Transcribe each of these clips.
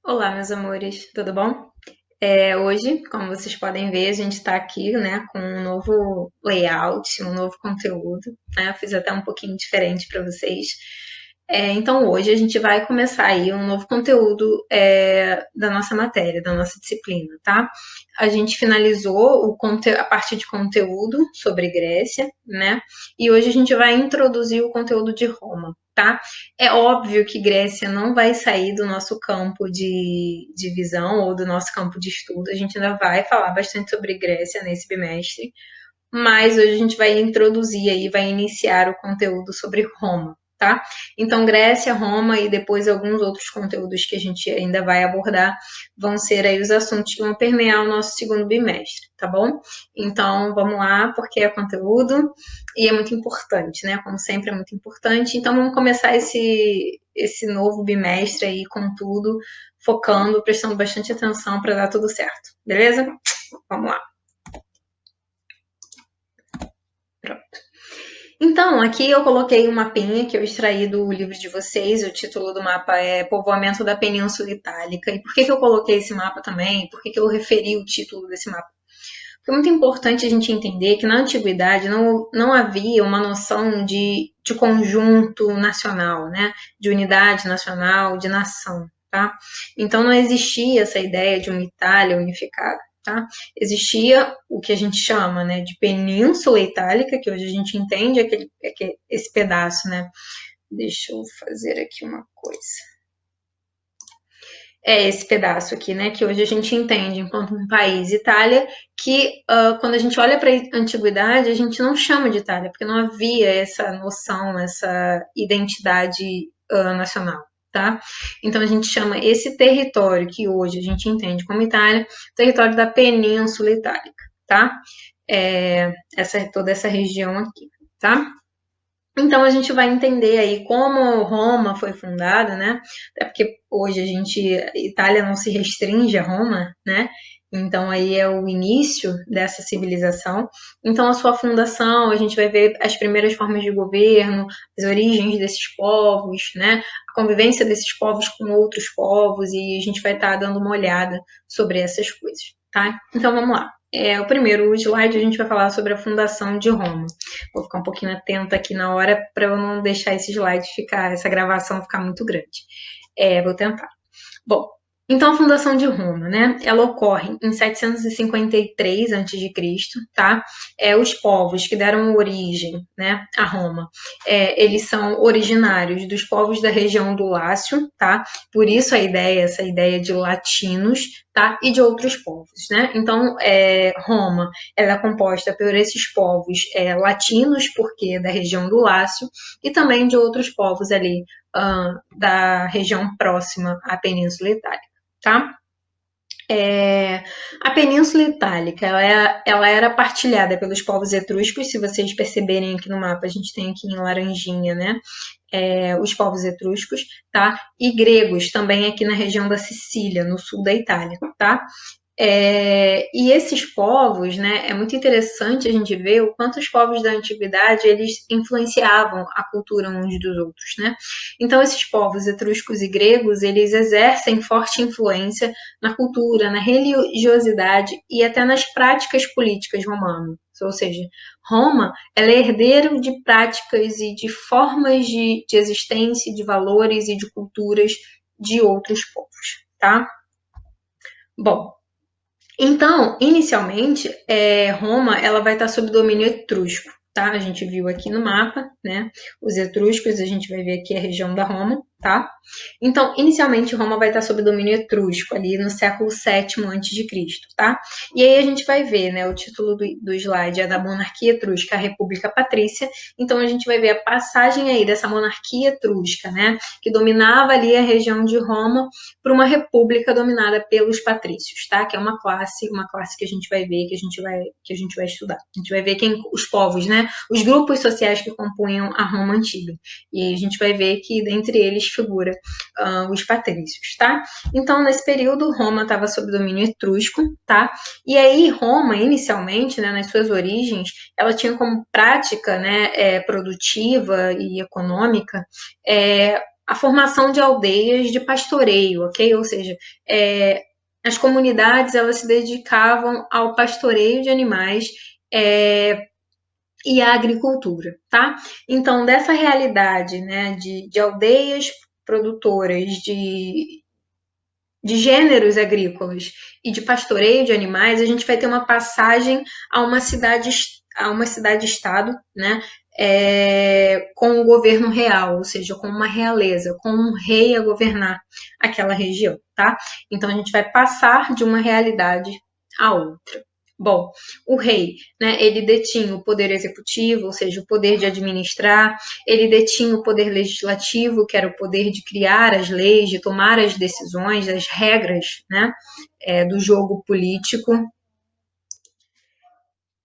Olá, meus amores, tudo bom? Hoje, como vocês podem ver, a gente está aqui, né, com um novo layout, um novo conteúdo, né? Eu fiz até um pouquinho diferente para vocês. Então, hoje a gente vai começar aí um novo conteúdo da nossa matéria, da nossa disciplina, tá? A gente finalizou a parte de conteúdo sobre Grécia, né? E hoje a gente vai introduzir o conteúdo de Roma, tá? É óbvio que Grécia não vai sair do nosso campo de visão ou do nosso campo de estudo. A gente ainda vai falar bastante sobre Grécia nesse bimestre, mas hoje a gente vai introduzir aí, vai iniciar o conteúdo sobre Roma, tá? Então, Grécia, Roma e depois alguns outros conteúdos que a gente ainda vai abordar vão ser aí os assuntos que vão permear o nosso segundo bimestre, tá bom? Então, vamos lá, porque é conteúdo e é muito importante, né? Como sempre, é muito importante. Então, vamos começar esse novo bimestre aí com tudo, focando, prestando bastante atenção para dar tudo certo, beleza? Vamos lá. Pronto. Então, aqui eu coloquei um mapinha que eu extraí do livro de vocês. O título do mapa é Povoamento da Península Itálica. E por que eu coloquei esse mapa também? Por que eu referi o título desse mapa? Porque é muito importante a gente entender que na antiguidade não havia uma noção de conjunto nacional, né? De unidade nacional, de nação, tá? Então não existia essa ideia de uma Itália unificada. Tá? Existia o que a gente chama, né, de Península Itálica, que hoje a gente entende esse pedaço, né? Deixa eu fazer aqui uma coisa. É esse pedaço aqui, né, que hoje a gente entende enquanto um país, Itália, que quando a gente olha para a antiguidade, a gente não chama de Itália, porque não havia essa noção, essa identidade nacional. Tá? Então a gente chama esse território que hoje a gente entende como Itália, território da Península Itálica, tá? Toda essa região aqui, tá? Então a gente vai entender aí como Roma foi fundada, né? Até porque hoje Itália não se restringe a Roma, né? Então aí é o início dessa civilização. Então a sua fundação, a gente vai ver as primeiras formas de governo, as origens desses povos, né? A convivência desses povos com outros povos e a gente vai estar dando uma olhada sobre essas coisas, tá? Então vamos lá. O primeiro slide a gente vai falar sobre a fundação de Roma. Vou ficar um pouquinho atenta aqui na hora para eu não deixar esse slide essa gravação ficar muito grande. Vou tentar. Bom, então a fundação de Roma, né? Ela ocorre em 753 a.C., tá? Os povos que deram origem, né, a Roma, eles são originários dos povos da região do Lácio, tá? Por isso essa ideia de latinos, tá? E de outros povos, né? Então, Roma, ela é composta por esses povos latinos, porque da região do Lácio, e também de outros povos ali da região próxima à Península Itálica, tá? A Península Itálica ela era partilhada pelos povos etruscos. Se vocês perceberem aqui no mapa, a gente tem aqui em laranjinha, né? Os povos etruscos, tá? E gregos também aqui na região da Sicília, no sul da Itália, tá? E esses povos, né, é muito interessante a gente ver o quanto os povos da antiguidade eles influenciavam a cultura uns dos outros, né? Então esses povos etruscos e gregos eles exercem forte influência na cultura, na religiosidade e até nas práticas políticas romanas. Ou seja, Roma ela é herdeiro de práticas e de formas de existência, de valores e de culturas de outros povos, tá? Bom, então, inicialmente, Roma ela vai estar sob domínio etrusco, tá? A gente viu aqui no mapa, né? Os etruscos, a gente vai ver aqui a região da Roma, tá? Então, inicialmente, Roma vai estar sob domínio etrusco, ali no século VII a.C., tá? E aí a gente vai ver, né? O título do slide é da monarquia etrusca à República Patrícia. Então, a gente vai ver a passagem aí dessa monarquia etrusca, né? Que dominava ali a região de Roma para uma república dominada pelos patrícios, tá? Que é uma classe que a gente vai ver, que a gente vai estudar. A gente vai ver os povos, né? Os grupos sociais que compunham a Roma antiga. E a gente vai ver que dentre eles figura os patrícios, tá? Então, nesse período, Roma estava sob domínio etrusco, tá? E aí, Roma, inicialmente, né, nas suas origens, ela tinha como prática, né, produtiva e econômica, a formação de aldeias de pastoreio, ok? Ou seja, as comunidades elas se dedicavam ao pastoreio de animais e à agricultura, tá? Então, dessa realidade, né, de aldeias produtoras de gêneros agrícolas e de pastoreio de animais, a gente vai ter uma passagem a uma cidade-estado, né, com o governo real, ou seja, com uma realeza, com um rei a governar aquela região, tá? Então a gente vai passar de uma realidade a outra. Bom, o rei, né, ele detinha o poder executivo, ou seja, o poder de administrar, ele detinha o poder legislativo, que era o poder de criar as leis, de tomar as decisões, as regras, né, do jogo político.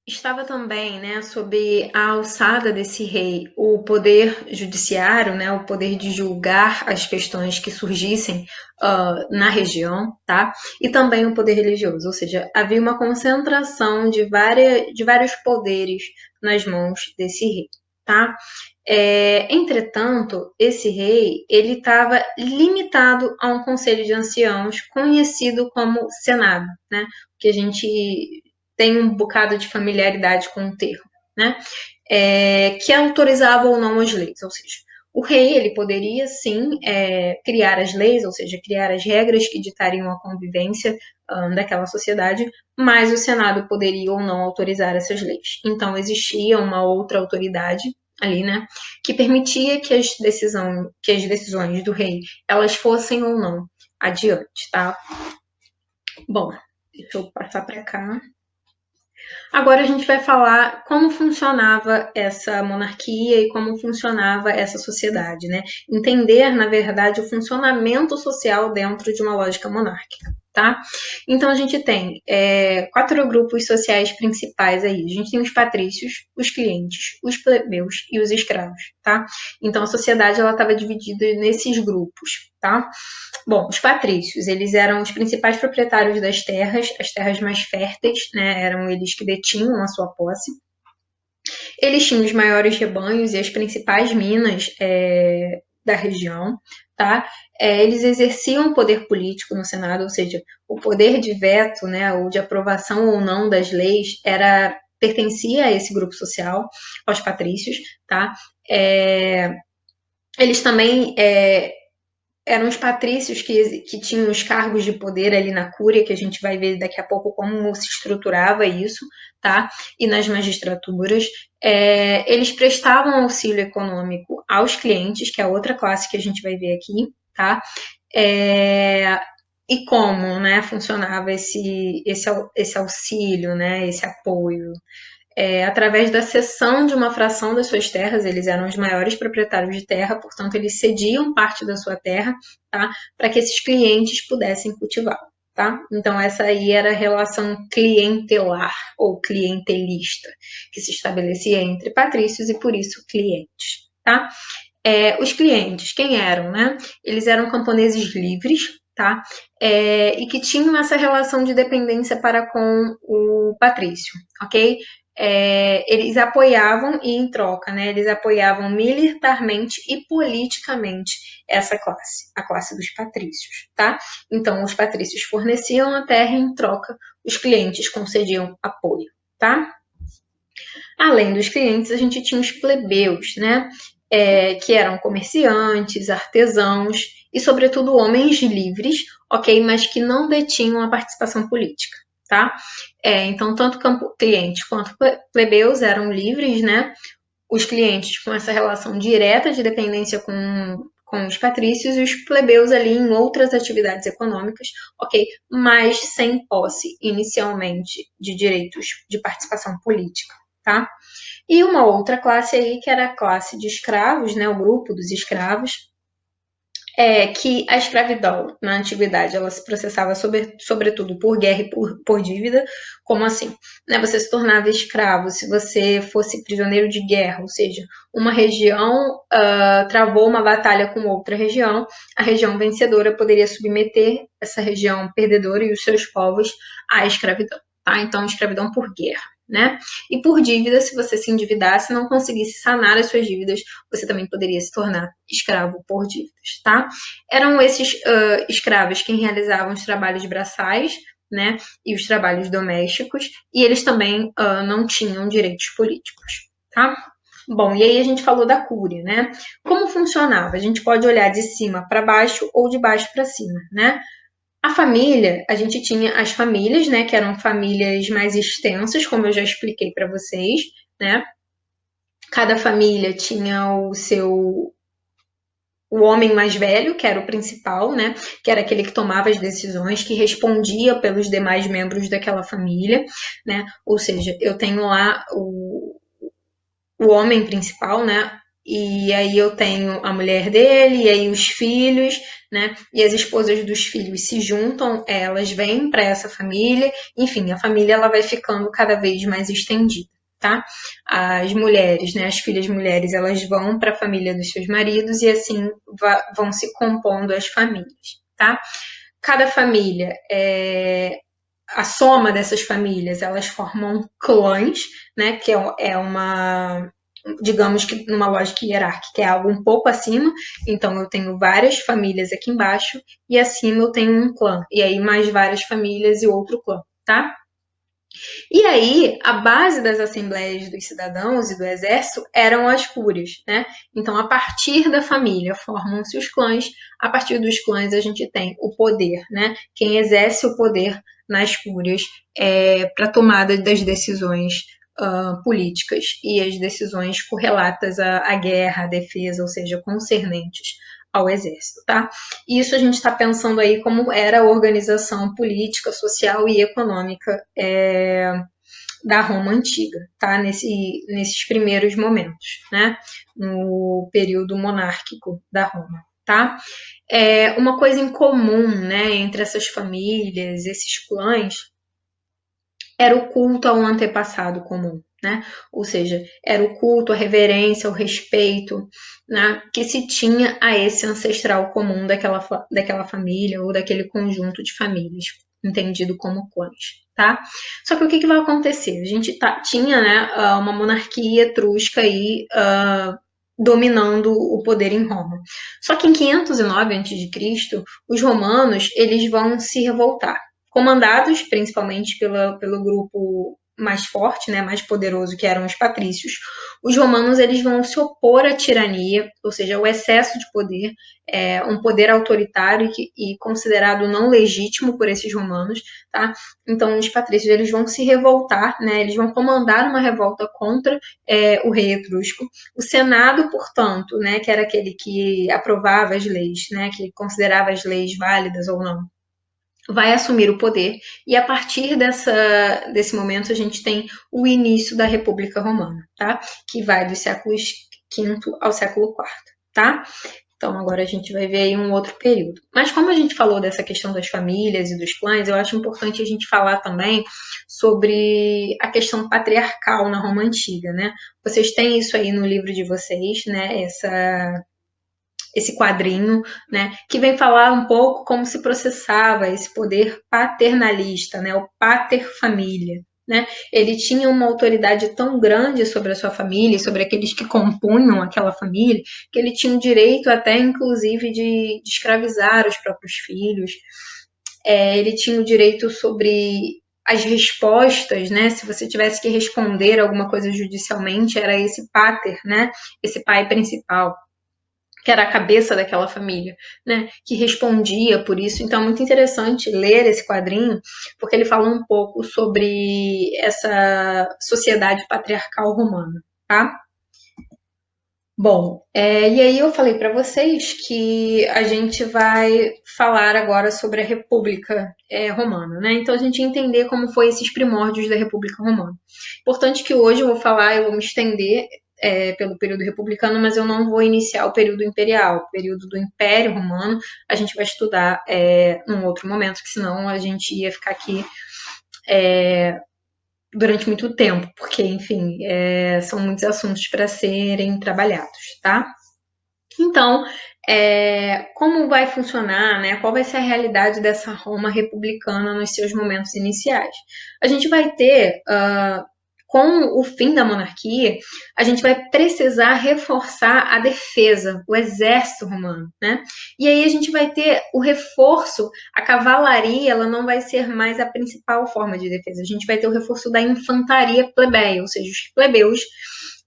Estava também, né, sob a alçada desse rei, o poder judiciário, né, o poder de julgar as questões que surgissem na região, tá? E também o poder religioso, ou seja, havia uma concentração de vários poderes nas mãos desse rei, tá? Entretanto, esse rei ele estava limitado a um conselho de anciãos conhecido como Senado, né? Que a gente tem um bocado de familiaridade com o termo, né? Que autorizava ou não as leis, ou seja, o rei ele poderia sim criar as leis, ou seja, criar as regras que ditariam a convivência daquela sociedade, mas o Senado poderia ou não autorizar essas leis. Então existia uma outra autoridade ali, né, que permitia que as decisões do rei elas fossem ou não adiante, tá? Bom, deixa eu passar para cá. Agora a gente vai falar como funcionava essa monarquia e como funcionava essa sociedade, né? Entender, na verdade, o funcionamento social dentro de uma lógica monárquica, tá? Então a gente tem 4 grupos sociais principais aí. A gente tem os patrícios, os clientes, os plebeus e os escravos, tá? Então a sociedade ela estava dividida nesses grupos, tá? Bom, os patrícios, eles eram os principais proprietários das terras, as terras mais férteis, né? Eram eles que detinham a sua posse. Eles tinham os maiores rebanhos e as principais minas da região, tá? Eles exerciam o poder político no Senado, ou seja, o poder de veto, né, ou de aprovação ou não das leis, pertencia a esse grupo social, aos patrícios, tá? Eles também eram os patrícios que tinham os cargos de poder ali na cúria, que a gente vai ver daqui a pouco como se estruturava isso, tá? E nas magistraturas. Eles prestavam auxílio econômico aos clientes, que é a outra classe que a gente vai ver aqui, tá? E como, né, funcionava esse auxílio, né, esse apoio? Através da cessão de uma fração das suas terras, eles eram os maiores proprietários de terra, portanto, eles cediam parte da sua terra, tá, para que esses clientes pudessem cultivar. Tá? Então, essa aí era a relação clientelar ou clientelista que se estabelecia entre patrícios e, por isso, clientes. Tá? Os clientes, quem eram? Né? Eles eram camponeses livres, tá? E que tinham essa relação de dependência para com o patrício, ok? Eles apoiavam e em troca, né, eles apoiavam militarmente e politicamente essa classe, a classe dos patrícios, tá? Então, os patrícios forneciam a terra e em troca os clientes concediam apoio, tá? Além dos clientes, a gente tinha os plebeus, né? Que eram comerciantes, artesãos e, sobretudo, homens livres, ok? Mas que não detinham a participação política, tá? Então, tanto clientes quanto plebeus eram livres, né? Os clientes com essa relação direta de dependência com os patrícios e os plebeus ali em outras atividades econômicas, ok? Mas sem posse, inicialmente, de direitos de participação política, tá? E uma outra classe aí, que era a classe de escravos, né, o grupo dos escravos, que a escravidão na antiguidade ela se processava sobretudo por guerra e por dívida. Como assim? Né, você se tornava escravo se você fosse prisioneiro de guerra, ou seja, uma região travou uma batalha com outra região, a região vencedora poderia submeter essa região perdedora e os seus povos à escravidão. Tá? Então, escravidão por guerra. né? E por dívida, se você se endividasse, não conseguisse sanar as suas dívidas, você também poderia se tornar escravo por dívidas, tá? Eram esses escravos quem realizavam os trabalhos braçais, né, e os trabalhos domésticos, e eles também não tinham direitos políticos, tá? Bom, e aí a gente falou da cúria, né? Como funcionava? A gente pode olhar de cima para baixo ou de baixo para cima, né? A família, a gente tinha as famílias, né, que eram famílias mais extensas, como eu já expliquei para vocês, né? Cada família tinha o homem mais velho, que era o principal, né? Que era aquele que tomava as decisões, que respondia pelos demais membros daquela família, né? Ou seja, eu tenho lá o homem principal, né? E aí eu tenho a mulher dele, e aí os filhos, né? E as esposas dos filhos se juntam, elas vêm para essa família, enfim, a família ela vai ficando cada vez mais estendida, tá? As mulheres, né? As filhas mulheres, elas vão para a família dos seus maridos e assim vão se compondo as famílias, tá? Cada família a soma dessas famílias, elas formam clãs, né, que é uma, digamos que numa lógica hierárquica, é algo um pouco acima, então eu tenho várias famílias aqui embaixo, e acima eu tenho um clã, e aí mais várias famílias e outro clã, tá? E aí, a base das assembleias dos cidadãos e do exército eram as cúrias, né? Então, a partir da família formam-se os clãs, a partir dos clãs a gente tem o poder, né? Quem exerce o poder nas cúrias para tomada das decisões políticas e as decisões correlatas à guerra, à defesa, ou seja, concernentes ao exército, tá? E isso a gente está pensando aí como era a organização política, social e econômica da Roma antiga, tá? Nesses primeiros momentos, né? No período monárquico da Roma, tá? Uma coisa em comum, né, entre essas famílias, esses clãs, era o culto a um antepassado comum, né? Ou seja, era o culto, a reverência, o respeito, né, que se tinha a esse ancestral comum daquela família ou daquele conjunto de famílias, entendido como clãs, tá? Só que o que vai acontecer? A gente tinha, né, uma monarquia etrusca aí dominando o poder em Roma. Só que em 509 a.C., os romanos eles vão se revoltar, comandados principalmente pelo grupo mais forte, né, mais poderoso, que eram os patrícios. Os romanos eles vão se opor à tirania, ou seja, ao excesso de poder, um poder autoritário e considerado não legítimo por esses romanos, tá? Então os patrícios eles vão se revoltar, né? Eles vão comandar uma revolta contra o rei etrusco. O Senado, portanto, né, que era aquele que aprovava as leis, né, que considerava as leis válidas ou não, vai assumir o poder, e a partir desse momento a gente tem o início da República Romana, tá? Que vai dos séculos V ao século IV, tá? Então agora a gente vai ver aí um outro período. Mas como a gente falou dessa questão das famílias e dos clãs, eu acho importante a gente falar também sobre a questão patriarcal na Roma Antiga, né? Vocês têm isso aí no livro de vocês, né? Esse quadrinho, né, que vem falar um pouco como se processava esse poder paternalista, né, o pater família. Né? Ele tinha uma autoridade tão grande sobre a sua família, sobre aqueles que compunham aquela família, que ele tinha o direito até, inclusive, de escravizar os próprios filhos. Ele tinha o direito sobre as respostas, né? Se você tivesse que responder alguma coisa judicialmente, era esse pater, né? Esse pai principal, que era a cabeça daquela família, né, que respondia por isso. Então é muito interessante ler esse quadrinho, porque ele fala um pouco sobre essa sociedade patriarcal romana, tá? Bom, e aí eu falei para vocês que a gente vai falar agora sobre a República Romana, né? Então a gente entender como foi esses primórdios da República Romana. Importante que hoje eu vou me estender pelo período republicano, mas eu não vou iniciar o período imperial, o período do Império Romano. A gente vai estudar num outro momento, que senão a gente ia ficar aqui durante muito tempo, porque, enfim, são muitos assuntos para serem trabalhados, tá? Então, como vai funcionar, né? Qual vai ser a realidade dessa Roma republicana nos seus momentos iniciais? A gente vai ter com o fim da monarquia, a gente vai precisar reforçar a defesa, o exército romano, né? E aí a gente vai ter o reforço, a cavalaria, ela não vai ser mais a principal forma de defesa, a gente vai ter o reforço da infantaria plebeia, ou seja, os plebeus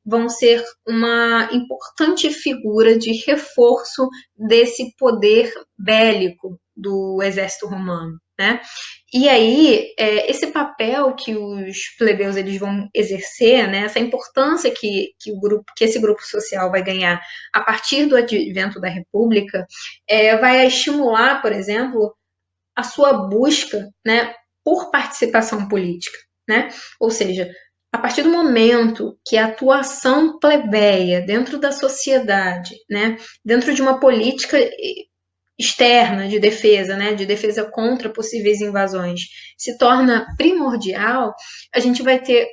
vão ser uma importante figura de reforço desse poder bélico do exército romano, né? E aí, esse papel que os plebeus eles vão exercer, né, essa importância que esse grupo social vai ganhar a partir do advento da República, vai estimular, por exemplo, a sua busca, né, por participação política, né? Ou seja, a partir do momento que a atuação plebeia dentro da sociedade, né, dentro de uma política externa de defesa, né, de defesa contra possíveis invasões, se torna primordial, a gente vai ter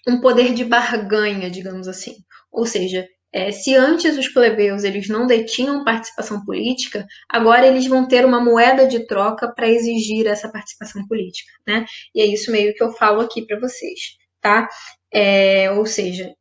um poder de barganha, digamos assim. Ou seja, se antes os plebeus eles não detinham participação política, agora eles vão ter uma moeda de troca para exigir essa participação política, né? E é isso meio que eu falo aqui para vocês, tá? Ou seja,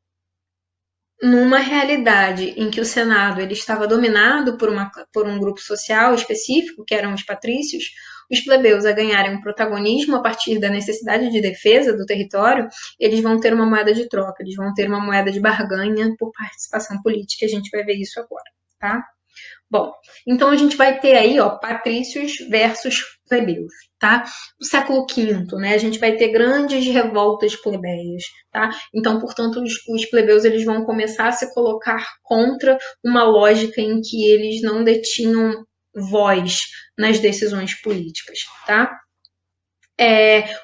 numa realidade em que o Senado ele estava dominado por um grupo social específico, que eram os patrícios, os plebeus a ganharem um protagonismo a partir da necessidade de defesa do território, eles vão ter uma moeda de troca, eles vão ter uma moeda de barganha por participação política, a gente vai ver isso agora, tá? Bom, então a gente vai ter aí, ó, patrícios versus plebeus, tá? No século V, né, a gente vai ter grandes revoltas plebeias, tá? Então, portanto, os plebeus eles vão começar a se colocar contra uma lógica em que eles não detinham voz nas decisões políticas, tá?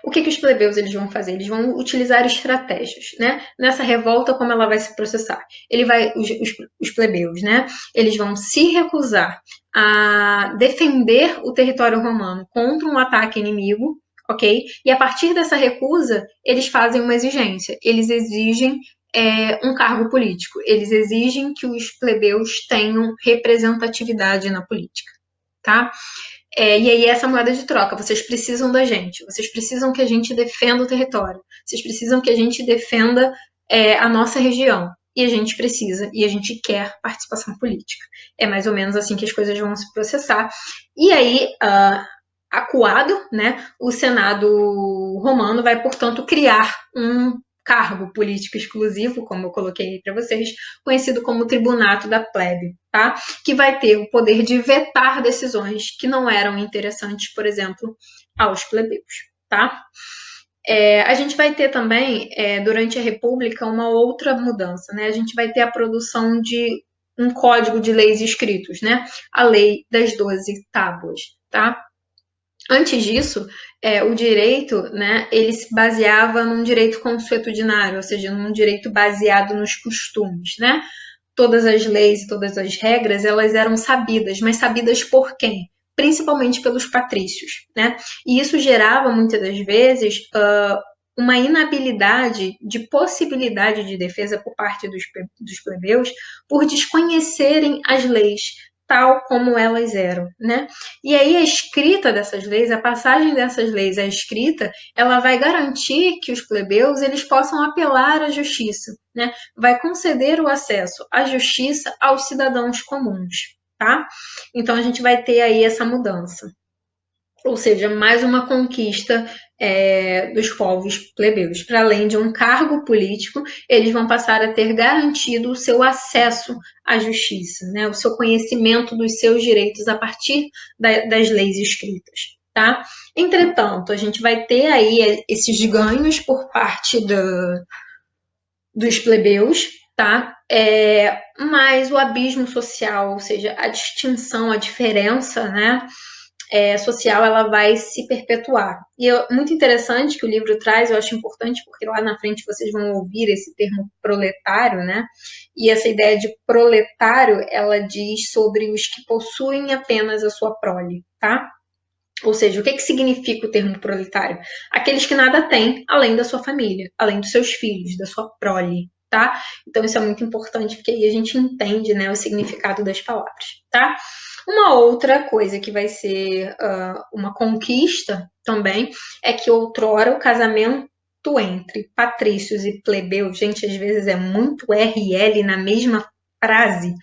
O que os plebeus eles vão fazer? Eles vão utilizar estratégias, né? Nessa revolta, como ela vai se processar? Os plebeus, né? Eles vão se recusar a defender o território romano contra um ataque inimigo, ok? E a partir dessa recusa, eles fazem uma exigência. Eles exigem um cargo político. Eles exigem que os plebeus tenham representatividade na política, tá? E aí essa moeda de troca, vocês precisam da gente, vocês precisam que a gente defenda o território, vocês precisam que a gente defenda a nossa região, e a gente precisa, e a gente quer participação política. É mais ou menos assim que as coisas vão se processar. E aí, acuado, né, o Senado romano vai, portanto, criar um cargo político exclusivo, como eu coloquei para vocês, conhecido como Tribunato da Plebe, tá? Que vai ter o poder de vetar decisões que não eram interessantes, por exemplo, aos plebeus, tá? A gente vai ter também, durante a República, uma outra mudança, né? A gente vai ter a produção de um código de leis escritos, né? A Lei das 12 Tábuas, tá? Antes disso, o direito, né, ele se baseava num direito consuetudinário, ou seja, num direito baseado nos costumes, né? Todas as leis e todas as regras, elas eram sabidas, mas sabidas por quem? Principalmente pelos patrícios, né? E isso gerava, muitas das vezes, uma inabilidade de possibilidade de defesa por parte dos plebeus por desconhecerem as leis tal como elas eram, né? E aí a escrita dessas leis, a passagem dessas leis à escrita, ela vai garantir que os plebeus eles possam apelar à justiça, né? Vai conceder o acesso à justiça aos cidadãos comuns, tá? Então a gente vai ter aí essa mudança. Ou seja, mais uma conquista dos povos plebeus. Para além de um cargo político, eles vão passar a ter garantido o seu acesso à justiça, né? O seu conhecimento dos seus direitos a partir das leis escritas. Tá? Entretanto, a gente vai ter aí esses ganhos por parte dos plebeus, tá? Mas o abismo social, ou seja, a distinção, a diferença, né? Social, ela vai se perpetuar. E é muito interessante que o livro traz, eu acho importante, porque lá na frente vocês vão ouvir esse termo proletário, né? E essa ideia de proletário, ela diz sobre os que possuem apenas a sua prole, tá? Ou seja, o que significa o termo proletário? Aqueles que nada têm além da sua família, além dos seus filhos, da sua prole, tá? Então isso é muito importante, porque aí a gente entende, né, o significado das palavras, tá? Uma outra coisa que vai ser uma conquista também é que outrora o casamento entre patrícios e plebeus, gente, às vezes é muito RL na mesma frase,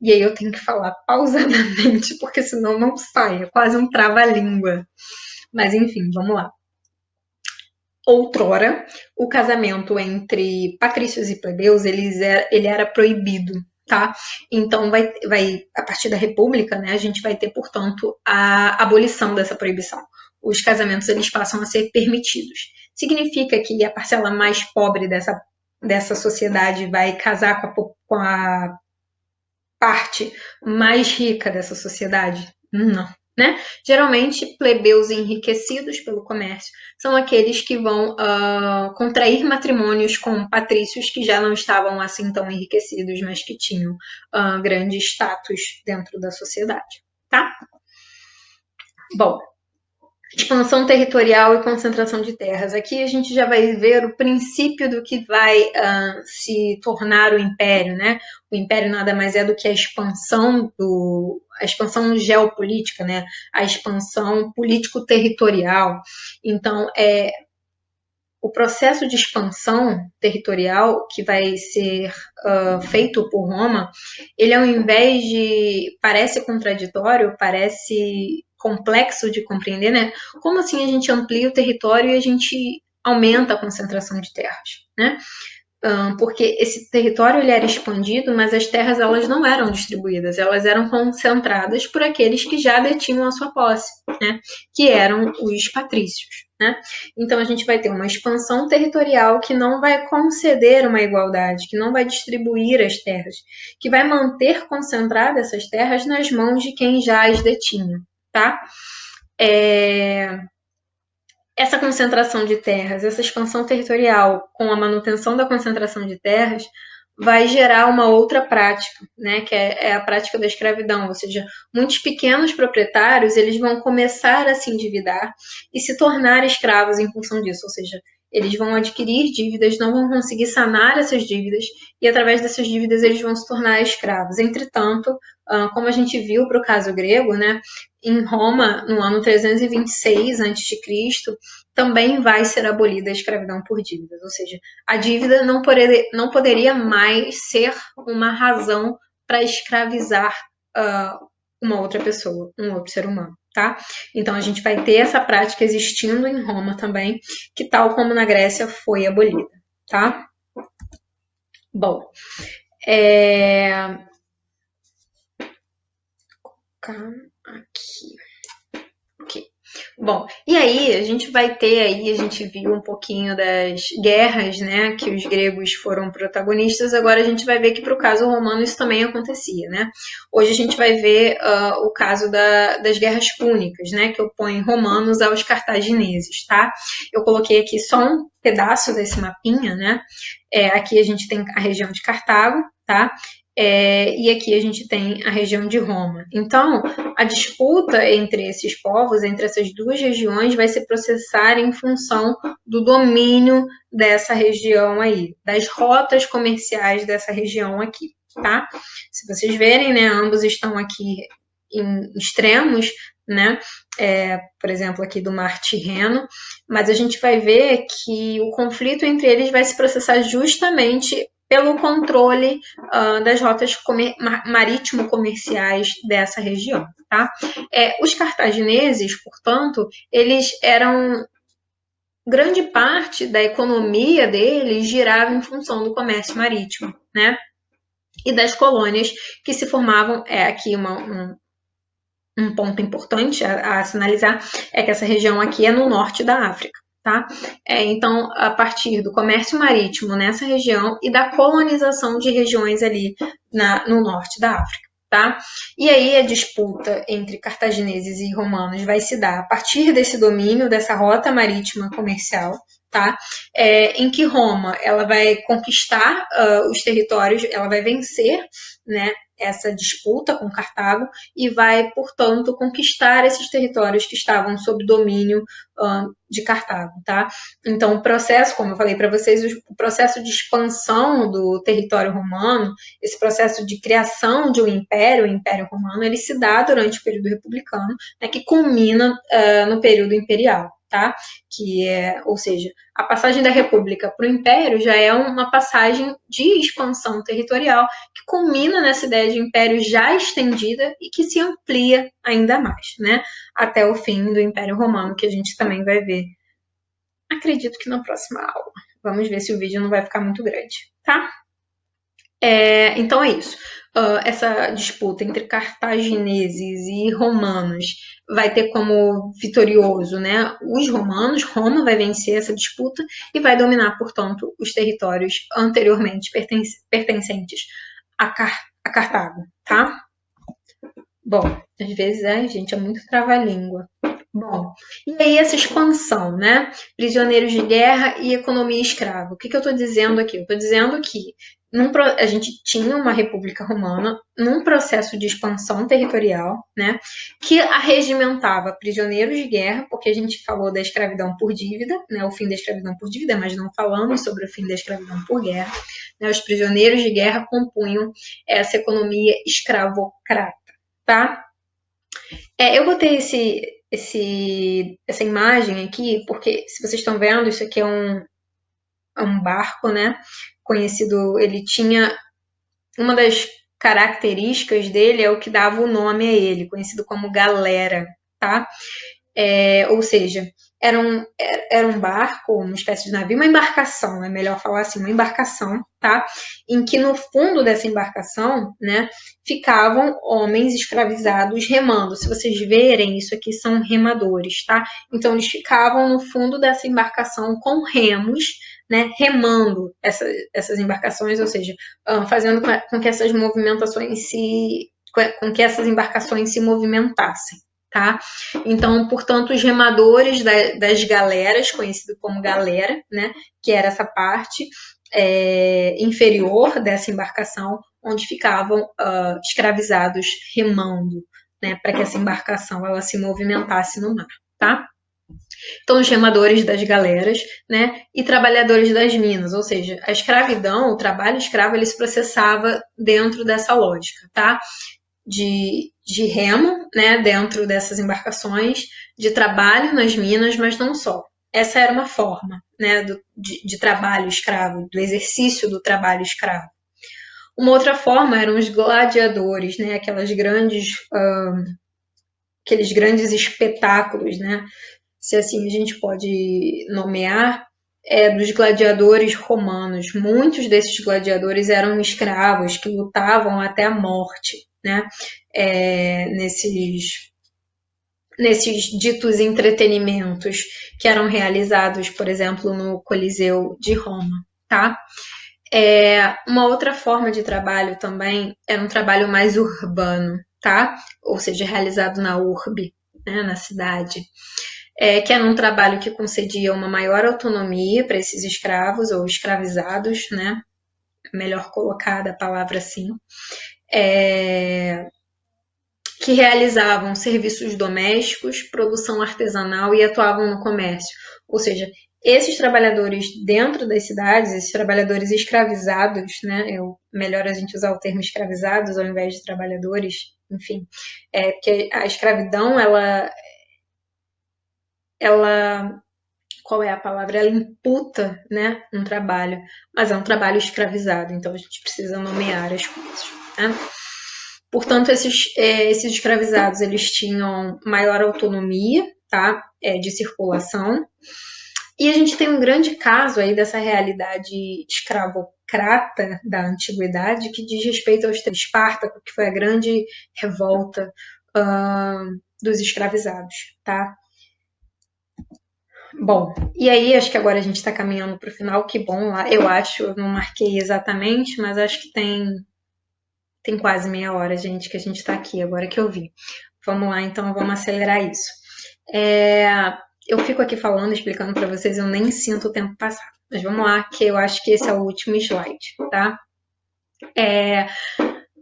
e aí eu tenho que falar pausadamente, porque senão não sai, é quase um trava-língua. Mas enfim, vamos lá. Outrora, o casamento entre patrícios e plebeus, ele era proibido, tá? Então, a partir da República, né, a gente vai ter, portanto, a abolição dessa proibição. Os casamentos, eles passam a ser permitidos. Significa que a parcela mais pobre dessa sociedade vai casar com a parte mais rica dessa sociedade? Não. Né? Geralmente, plebeus enriquecidos pelo comércio são aqueles que vão contrair matrimônios com patrícios que já não estavam assim tão enriquecidos, mas que tinham grande status dentro da sociedade. Tá? Bom, expansão territorial e concentração de terras. Aqui a gente já vai ver o princípio do que vai se tornar o império, né? O império nada mais é do que a expansão geopolítica, né? A expansão político-territorial. Então, o processo de expansão territorial que vai ser feito por Roma, ele ao invés de... Parece contraditório, parece complexo de compreender, né? Como assim a gente amplia o território e a gente aumenta a concentração de terras, né? Porque esse território ele era expandido, mas as terras elas não eram distribuídas, elas eram concentradas por aqueles que já detinham a sua posse, né? Que eram os patrícios. Né? Então a gente vai ter uma expansão territorial que não vai conceder uma igualdade, que não vai distribuir as terras, que vai manter concentradas essas terras nas mãos de quem já as detinha. Tá? Essa concentração de terras, essa expansão territorial com a manutenção da concentração de terras, vai gerar uma outra prática, né, que é a prática da escravidão, ou seja, muitos pequenos proprietários eles vão começar a se endividar e se tornar escravos em função disso, ou seja, eles vão adquirir dívidas, não vão conseguir sanar essas dívidas e através dessas dívidas eles vão se tornar escravos. Entretanto, como a gente viu para o caso grego, né, em Roma, no ano 326 a.C., também vai ser abolida a escravidão por dívidas, ou seja, a dívida não poderia mais ser uma razão para escravizar uma outra pessoa, um outro ser humano, tá? Então a gente vai ter essa prática existindo em Roma também, que tal como na Grécia foi abolida, tá? Bom, aqui. Ok. Bom, e aí a gente vai ter aí, a gente viu um pouquinho das guerras, né, que os gregos foram protagonistas, agora a gente vai ver que para o caso romano isso também acontecia, né? Hoje a gente vai ver o caso das guerras púnicas, né, que opõem romanos aos cartagineses, tá? Eu coloquei aqui só um pedaço desse mapinha, né? Aqui a gente tem a região de Cartago, tá? E aqui a gente tem a região de Roma. Então, a disputa entre esses povos, entre essas duas regiões, vai se processar em função do domínio dessa região aí, das rotas comerciais dessa região aqui, tá? Se vocês verem, né, ambos estão aqui em extremos, né? Por exemplo, aqui do Mar Tirreno, mas a gente vai ver que o conflito entre eles vai se processar justamente pelo controle das rotas marítimo-comerciais dessa região. Tá? Os cartagineses, portanto, eles eram... Grande parte da economia deles girava em função do comércio marítimo, né? E das colônias que se formavam, aqui um ponto importante a sinalizar, é que essa região aqui é no norte da África. Tá? Então, a partir do comércio marítimo nessa região e da colonização de regiões ali no norte da África. Tá? E aí a disputa entre cartagineses e romanos vai se dar a partir desse domínio, dessa rota marítima comercial, tá? Em que Roma ela vai conquistar os territórios, ela vai vencer, né, essa disputa com Cartago e vai, portanto, conquistar esses territórios que estavam sob domínio de Cartago, tá? Então, o processo, como eu falei para vocês, o processo de expansão do território romano, esse processo de criação de um império, o Império Romano, ele se dá durante o período republicano, né, que culmina no período imperial. tá? Ou seja, a passagem da República para o Império já é uma passagem de expansão territorial que culmina nessa ideia de império já estendida e que se amplia ainda mais, né? Até o fim do Império Romano, que a gente também vai ver. Acredito que na próxima aula. Vamos ver se o vídeo não vai ficar muito grande, tá? Então é isso. Essa disputa entre cartagineses e romanos vai ter como vitorioso, né, os romanos. Roma vai vencer essa disputa e vai dominar, portanto, os territórios anteriormente pertencentes a Cartago, tá? Bom, às vezes, gente, é muito trava-língua. Bom, e aí essa expansão, né? Prisioneiros de guerra e economia escrava. O que eu estou dizendo aqui? Eu estou dizendo que a gente tinha uma República Romana num processo de expansão territorial, né? Que arregimentava prisioneiros de guerra, porque a gente falou da escravidão por dívida, né? O fim da escravidão por dívida, mas não falamos sobre o fim da escravidão por guerra. Né? Os prisioneiros de guerra compunham essa economia escravocrata, tá? Eu botei essa imagem aqui, porque se vocês estão vendo, isso aqui é um barco, né? Conhecido, ele tinha uma das características dele é o que dava o nome a ele, conhecido como galera, tá? Ou seja, era um barco, uma espécie de navio, uma embarcação, é melhor falar assim, uma embarcação, tá? Em que no fundo dessa embarcação, né, ficavam homens escravizados remando. Se vocês verem, isso aqui são remadores, tá? Então eles ficavam no fundo dessa embarcação com remos, né, remando essas embarcações, ou seja, fazendo com que essas movimentações com que essas embarcações se movimentassem. Tá? Então, portanto, os remadores das galeras, conhecido como galera, né, que era essa parte inferior dessa embarcação, onde ficavam escravizados remando, né, para que essa embarcação ela se movimentasse no mar, tá? Então, os remadores das galeras, né, e trabalhadores das minas, ou seja, a escravidão, o trabalho escravo, ele se processava dentro dessa lógica, tá? De remo, né, dentro dessas embarcações, de trabalho nas minas, mas não só. Essa era uma forma, né, de trabalho escravo, do exercício do trabalho escravo. Uma outra forma eram os gladiadores, né, aqueles grandes espetáculos, né, se assim a gente pode nomear, dos gladiadores romanos. Muitos desses gladiadores eram escravos que lutavam até a morte, né? Nesses ditos entretenimentos que eram realizados, por exemplo, no Coliseu de Roma, tá? Uma outra forma de trabalho também era um trabalho mais urbano, tá? Ou seja, realizado na urbe, né, na cidade. Que era um trabalho que concedia uma maior autonomia para esses escravos ou escravizados, né? Melhor colocada a palavra assim. Que realizavam serviços domésticos, produção artesanal e atuavam no comércio. Ou seja, esses trabalhadores dentro das cidades, esses trabalhadores escravizados, né? Melhor a gente usar o termo escravizados ao invés de trabalhadores, enfim, porque a escravidão, ela qual é a palavra? Ela imputa, né, um trabalho, mas é um trabalho escravizado, então a gente precisa nomear as coisas, né? Portanto, esses escravizados, eles tinham maior autonomia, tá, de circulação, e a gente tem um grande caso aí dessa realidade escravocrata da antiguidade que diz respeito aos Espartaco, que foi a grande revolta dos escravizados, tá? Bom, e aí acho que agora a gente está caminhando para o final, que bom, eu acho, eu não marquei exatamente, mas acho que tem quase meia hora, gente, que a gente está aqui, agora que eu vi. Vamos lá, então, vamos acelerar isso. Eu fico aqui falando, explicando para vocês, eu nem sinto o tempo passar. Mas vamos lá, que eu acho que esse é o último slide, tá?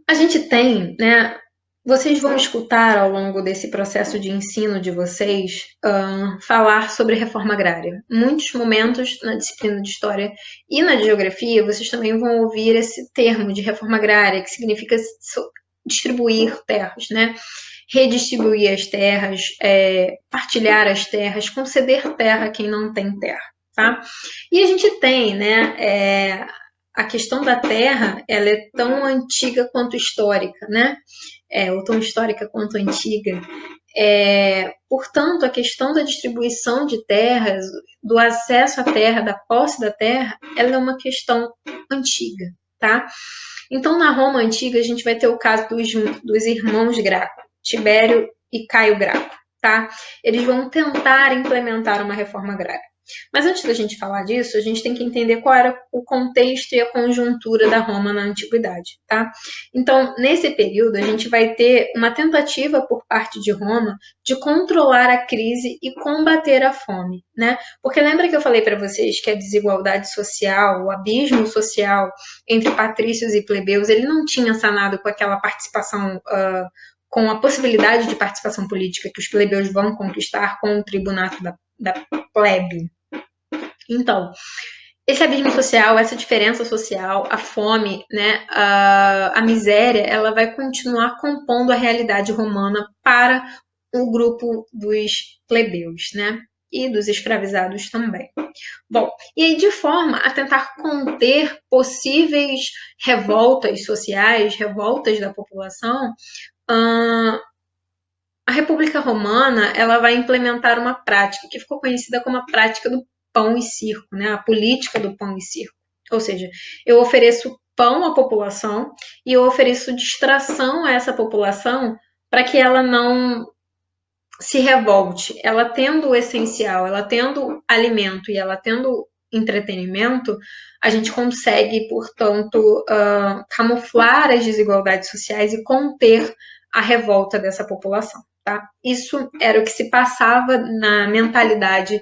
A gente tem, né? Vocês vão escutar ao longo desse processo de ensino de vocês falar sobre reforma agrária. Em muitos momentos na disciplina de História e na de Geografia, vocês também vão ouvir esse termo de reforma agrária, que significa distribuir terras, né? redistribuir as terras, partilhar as terras, conceder terra a quem não tem terra, tá? E a gente tem, né, a questão da terra, ela é tão antiga quanto histórica, né? Ou tão histórica quanto antiga. Portanto, a questão da distribuição de terras, do acesso à terra, da posse da terra, ela é uma questão antiga, tá? Então, na Roma antiga, a gente vai ter o caso dos irmãos Graco, Tibério e Caio Graco, tá? Eles vão tentar implementar uma reforma agrária. Mas antes da gente falar disso, a gente tem que entender qual era o contexto e a conjuntura da Roma na antiguidade, tá? Então, nesse período, a gente vai ter uma tentativa por parte de Roma de controlar a crise e combater a fome, né? Porque lembra que eu falei para vocês que a desigualdade social, o abismo social entre patrícios e plebeus, ele não tinha sanado com aquela participação, com a possibilidade de participação política que os plebeus vão conquistar com o tribunato da plebe. Então, esse abismo social, essa diferença social, a fome, né, a miséria, ela vai continuar compondo a realidade romana para o grupo dos plebeus, né, e dos escravizados também. Bom, e aí de forma a tentar conter possíveis revoltas sociais, revoltas da população, a República Romana, ela vai implementar uma prática que ficou conhecida como a prática do pão e circo, né? A política do pão e circo. Ou seja, eu ofereço pão à população e eu ofereço distração a essa população para que ela não se revolte. Ela tendo o essencial, ela tendo alimento e ela tendo entretenimento, a gente consegue, portanto, camuflar as desigualdades sociais e conter a revolta dessa população. Tá? Isso era o que se passava na mentalidade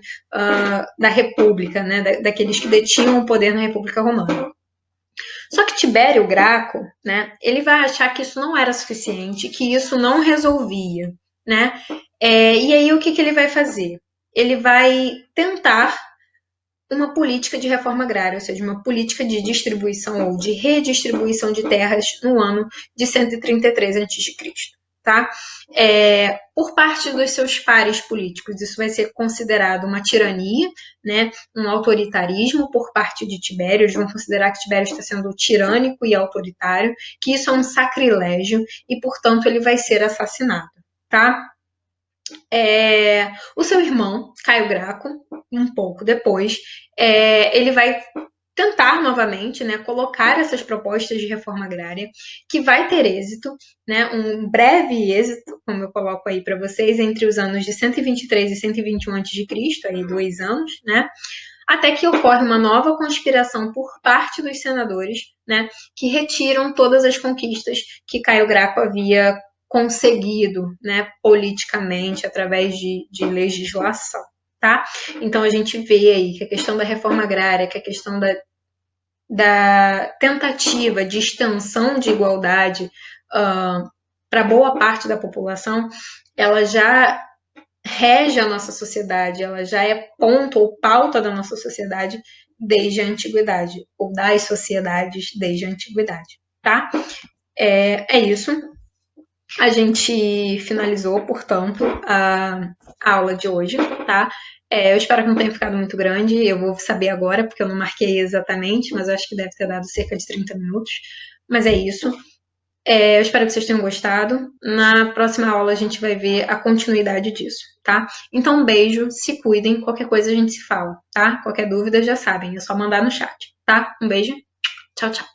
da República, né? Daqueles que detinham o poder na República Romana. Só que Tibério Graco, né, ele vai achar que isso não era suficiente, que isso não resolvia, né? E aí o que ele vai fazer? Ele vai tentar uma política de reforma agrária, ou seja, uma política de distribuição ou de redistribuição de terras no ano de 133 a.C., tá? Por parte dos seus pares políticos, isso vai ser considerado uma tirania, né? Um autoritarismo por parte de Tibério. Eles vão considerar que Tibério está sendo tirânico e autoritário, que isso é um sacrilégio e, portanto, ele vai ser assassinado, tá? O seu irmão, Caio Graco, um pouco depois, ele vai tentar novamente, né, colocar essas propostas de reforma agrária, que vai ter êxito, né, um breve êxito, como eu coloco aí para vocês, entre os anos de 123 e 121 a.C., aí 2 anos, né, até que ocorre uma nova conspiração por parte dos senadores, né, que retiram todas as conquistas que Caio Graco havia conseguido, né, politicamente, através de legislação, tá? Então, a gente vê aí que a questão da reforma agrária, que a questão da tentativa de extensão de igualdade para boa parte da população, ela já rege a nossa sociedade, ela já é ponto ou pauta da nossa sociedade desde a antiguidade, ou das sociedades desde a antiguidade, tá? É isso. A gente finalizou, portanto, a aula de hoje, tá? Eu espero que não tenha ficado muito grande, eu vou saber agora, porque eu não marquei exatamente, mas acho que deve ter dado cerca de 30 minutos. Mas é isso. Eu espero que vocês tenham gostado. Na próxima aula a gente vai ver a continuidade disso, tá? Então, um beijo, se cuidem, qualquer coisa a gente se fala, tá? Qualquer dúvida já sabem, é só mandar no chat, tá? Um beijo, tchau, tchau.